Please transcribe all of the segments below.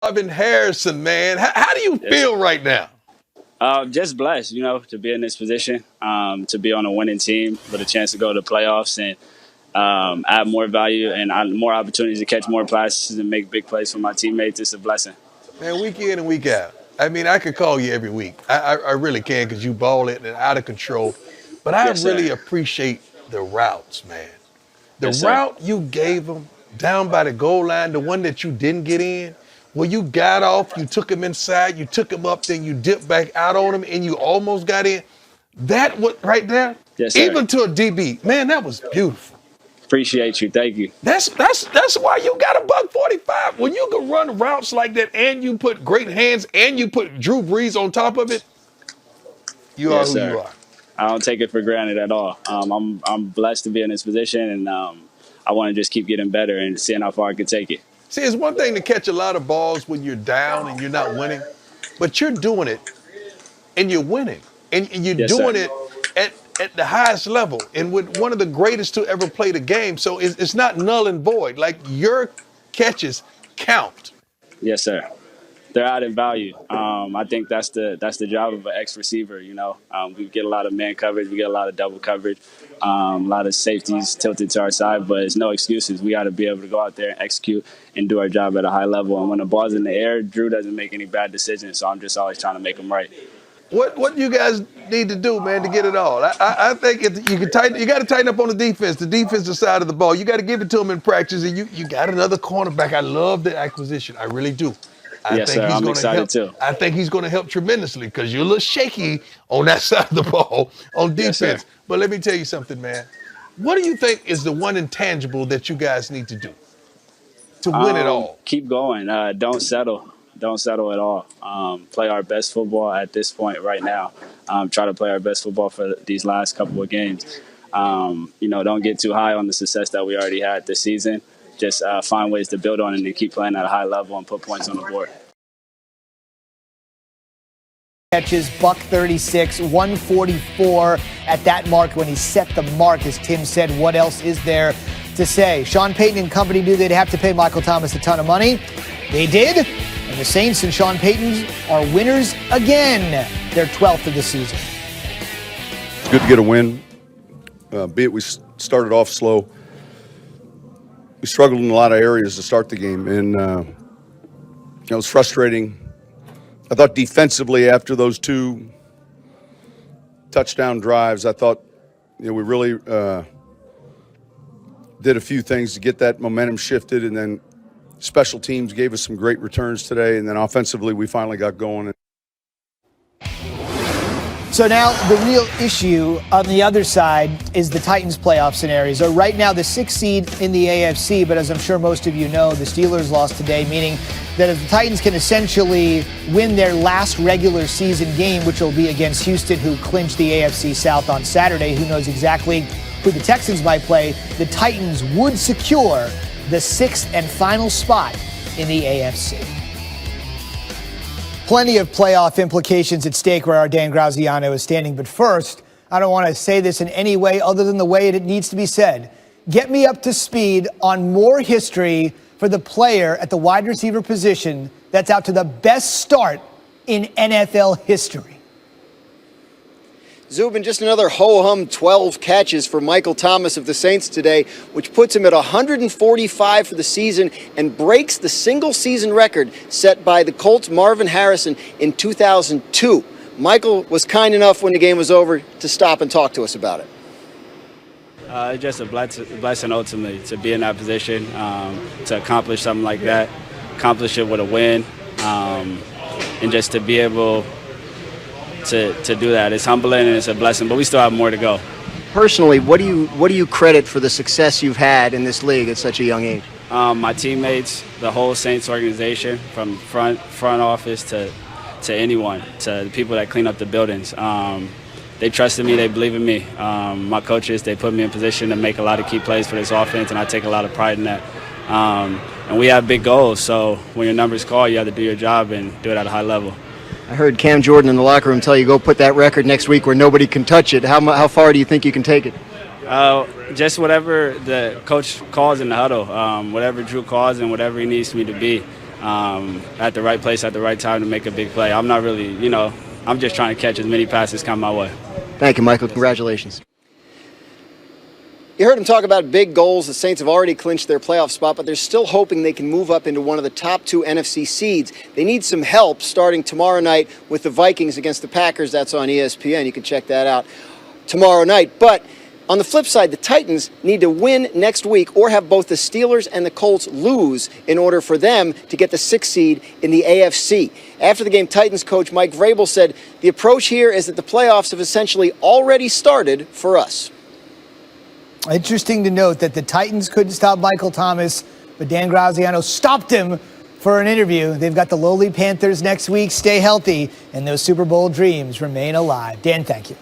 Marvin Harrison, man. How do you feel right now? Just blessed, to be in this position, to be on a winning team with a chance to go to the playoffs and add more value and more opportunities to catch more passes and make big plays for my teammates. It's a blessing. Man, week in and week out. I mean, I could call you every week. I really can because you ball it and out of control. But I Yes, really sir. appreciate the routes, man. The Yes, sir. route you gave them down by the goal line, the one that you didn't get in, where you got off, you took him inside, you took him up, then you dipped back out on him, and you almost got in. That what right there, Yes, sir. even to a DB, man, that was beautiful. Appreciate you. Thank you. That's why you got a $145. When you can run routes like that, and you put great hands, and you put Drew Brees on top of it, you are Yes, who sir. you are. I don't take it for granted at all. I'm blessed to be in this position, and I want to just keep getting better and seeing how far I can take it. See, it's one thing to catch a lot of balls when you're down and you're not winning, but you're doing it and you're winning. And you're Yes, sir. doing it at the highest level and with one of the greatest to ever play the game. So it's not null and void. Like your catches count. Yes, sir. They're adding value. I think that's the job of an ex receiver. We get a lot of man coverage, we get a lot of double coverage, a lot of safeties tilted to our side, but it's no excuses. We got to be able to go out there and execute and do our job at a high level. And when the ball's in the air, Drew doesn't make any bad decisions, so I'm just always trying to make them right. What you guys need to do, man, to get it all? I think you got to tighten up on the defensive side of the ball. You got to give it to them in practice, and you got another cornerback. I love the acquisition. I really do. Yes, sir. I'm excited too. I think he's going to help tremendously because you're a little shaky on that side of the ball on defense. Yes, sir. But let me tell you something, man. What do you think is the one intangible that you guys need to do to win it all? Keep going. Don't settle. Don't settle at all. Play our best football at this point right now. Try to play our best football for these last couple of games. Don't get too high on the success that we already had this season. Just find ways to build on it and keep playing at a high level and put points on the board. Catches, buck 36, 144 at that mark when he set the mark, as Tim said. What else is there to say? Sean Payton and company knew they'd have to pay Michael Thomas a ton of money. They did, and the Saints and Sean Payton are winners again. Their 12th of the season. It's good to get a win, be it we started off slow. We struggled in a lot of areas to start the game, and it was frustrating. I thought defensively after those two touchdown drives, I thought we really did a few things to get that momentum shifted, and then special teams gave us some great returns today, and then offensively we finally got going. So now the real issue on the other side is the Titans playoff scenario. So right now the 6th seed in the AFC, but as I'm sure most of you know, the Steelers lost today, meaning that if the Titans can essentially win their last regular season game, which will be against Houston, who clinched the AFC South on Saturday, who knows exactly who the Texans might play, the Titans would secure the 6th and final spot in the AFC. Plenty of playoff implications at stake where our Dan Graziano is standing. But first, I don't want to say this in any way other than the way it needs to be said. Get me up to speed on more history for the player at the wide receiver position that's out to the best start in NFL history. Zubin, just another ho-hum 12 catches for Michael Thomas of the Saints today, which puts him at 145 for the season and breaks the single-season record set by the Colts' Marvin Harrison in 2002. Michael was kind enough when the game was over to stop and talk to us about it. It's just a blessing ultimately to be in that position, to accomplish something like that, accomplish it with a win, and just to be able to do that. It's humbling and it's a blessing, but we still have more to go. Personally, what do you credit for the success you've had in this league at such a young age? My teammates, the whole Saints organization, from front office to anyone, to the people that clean up the buildings. They trusted me, they believe in me. My coaches, they put me in position to make a lot of key plays for this offense, and I take a lot of pride in that. And we have big goals, so when your numbers call, you have to do your job and do it at a high level. I heard Cam Jordan in the locker room tell you go put that record next week where nobody can touch it. How far do you think you can take it? Just whatever the coach calls in the huddle, whatever Drew calls and whatever he needs me to be. at the right place at the right time to make a big play. I'm not really, I'm just trying to catch as many passes come my way. Thank you, Michael. Congratulations. You heard him talk about big goals. The Saints have already clinched their playoff spot, but they're still hoping they can move up into one of the top 2 NFC seeds. They need some help starting tomorrow night with the Vikings against the Packers. That's on ESPN. You can check that out tomorrow night. But on the flip side, the Titans need to win next week or have both the Steelers and the Colts lose in order for them to get the 6th seed in the AFC. After the game, Titans coach Mike Vrabel said, the approach here is that the playoffs have essentially already started for us. Interesting to note that the Titans couldn't stop Michael Thomas, but Dan Graziano stopped him for an interview. They've got the lowly Panthers next week. Stay healthy, and those Super Bowl dreams remain alive. Dan, thank you.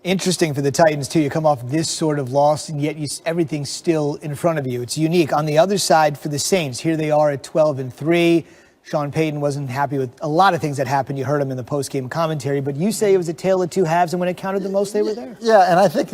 Interesting for the Titans, too. You come off this sort of loss, and yet everything's still in front of you. It's unique. On the other side, for the Saints, here they are at 12-3. Sean Payton wasn't happy with a lot of things that happened. You heard him in the post-game commentary, but you say it was a tale of two halves, and when it counted the most, they were there. Yeah, and I think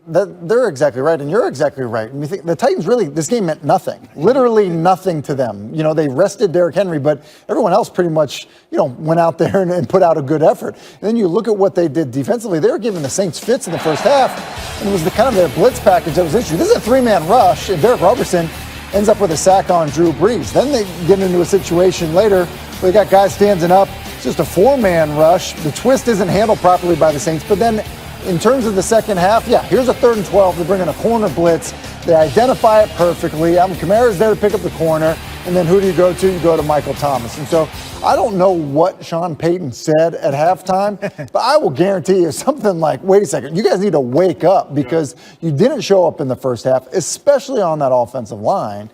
that they're exactly right, and you're exactly right. And you think the Titans really, this game meant nothing, literally nothing to them. They rested Derrick Henry, but everyone else pretty much, went out there and put out a good effort. And then you look at what they did defensively. They were giving the Saints fits in the first half, and it was the kind of their blitz package that was interesting. This is a 3-man rush, and Derek Robertson ends up with a sack on Drew Brees. Then they get into a situation later where they got guys standing up. It's just a 4-man rush. The twist isn't handled properly by the Saints, but then in terms of the second half, here's a 3rd and 12. They bring in a corner blitz. They identify it perfectly. Alvin Kamara's there to pick up the corner. And then who do you go to? You go to Michael Thomas. And so I don't know what Sean Payton said at halftime, but I will guarantee you something like, wait a second, you guys need to wake up because you didn't show up in the first half, especially on that offensive line.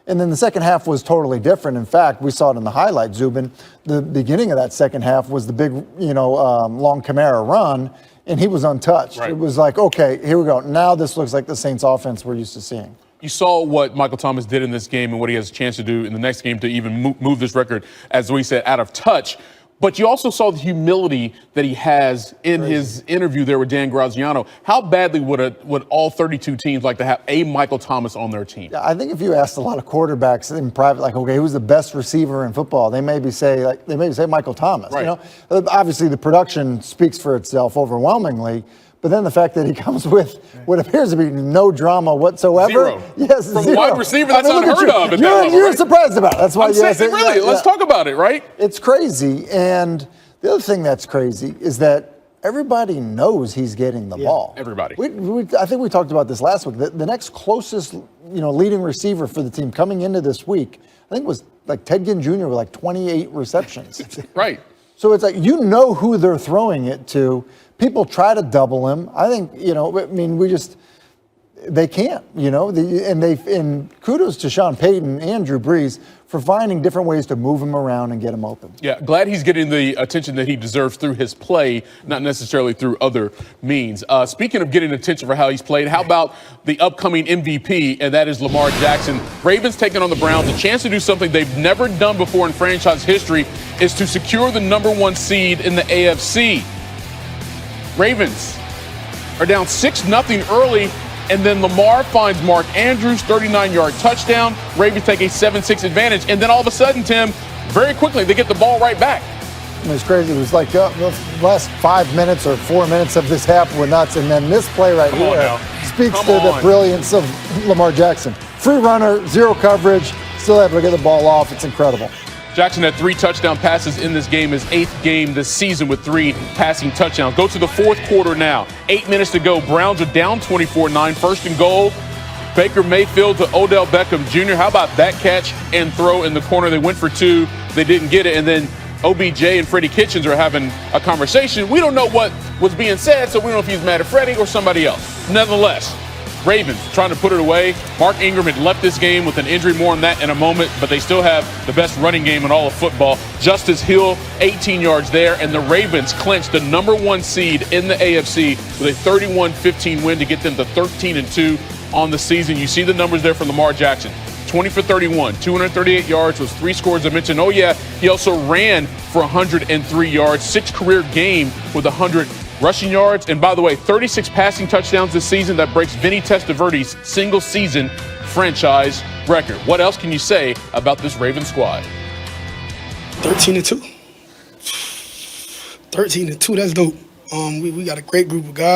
And then the second half was totally different. In fact, we saw it in the highlight, Zubin. The beginning of that second half was the big, long Kamara run, and he was untouched. Right. It was like, okay, here we go. Now this looks like the Saints offense we're used to seeing. You saw what Michael Thomas did in this game and what he has a chance to do in the next game to even move this record, as we said, out of touch. But you also saw the humility that he has in his interview there with Dan Graziano. How badly would all 32 teams like to have a Michael Thomas on their team? Yeah, I think if you asked a lot of quarterbacks in private, like, okay, who's the best receiver in football? They maybe say Michael Thomas. Right. Obviously the production speaks for itself overwhelmingly. But then the fact that he comes with what appears to be no drama whatsoever. Zero. Yes, From zero. a wide receiver, that's unheard of. At that level, you're right? surprised about it. That's why really. Let's talk about it, right? It's crazy. And the other thing that's crazy is that everybody knows he's getting the ball. Everybody. I think we talked about this last week. The next closest, leading receiver for the team coming into this week, I think was like Ted Ginn Jr. with like 28 receptions. Right. So it's like, who they're throwing it to. People try to double him. I think, they can't, and kudos to Sean Payton and Drew Brees for finding different ways to move him around and get him open. Yeah, glad he's getting the attention that he deserves through his play, not necessarily through other means. Speaking of getting attention for how he's played, how about the upcoming MVP, and that is Lamar Jackson. Ravens taking on the Browns. A chance to do something they've never done before in franchise history is to secure the #1 seed in the AFC. Ravens are down 6-0 early, and then Lamar finds Mark Andrews, 39-yard touchdown. Ravens take a 7-6 advantage, and then all of a sudden, Tim, very quickly, they get the ball right back. It was crazy. It was like the last 5 minutes or 4 minutes of this half were nuts, and then this play right here speaks to the brilliance of Lamar Jackson. Free runner, zero coverage, still able to get the ball off. It's incredible. Jackson had 3 touchdown passes in this game, his 8th game this season with 3 passing touchdowns. Go to the 4th quarter now. 8 minutes to go. Browns are down 24-9, 1st and goal. Baker Mayfield to Odell Beckham Jr. How about that catch and throw in the corner? They went for 2. They didn't get it. And then OBJ and Freddie Kitchens are having a conversation. We don't know what was being said, so we don't know if he's mad at Freddie or somebody else. Nonetheless, Ravens trying to put it away. Mark Ingram had left this game with an injury. More on that in a moment, but they still have the best running game in all of football. Justice Hill, 18 yards there, and the Ravens clinched the #1 seed in the AFC with a 31-15 win to get them to 13-2 on the season. You see the numbers there from Lamar Jackson. 20 for 31, 238 yards, was 3 scores I mentioned. Oh yeah, he also ran for 103 yards, 6 career game with 100 rushing yards. And by the way, 36 passing touchdowns this season. That breaks Vinny Testaverde's single season franchise record. What else can you say about this Ravens squad? 13-2. 13-2, that's dope. We got a great group of guys.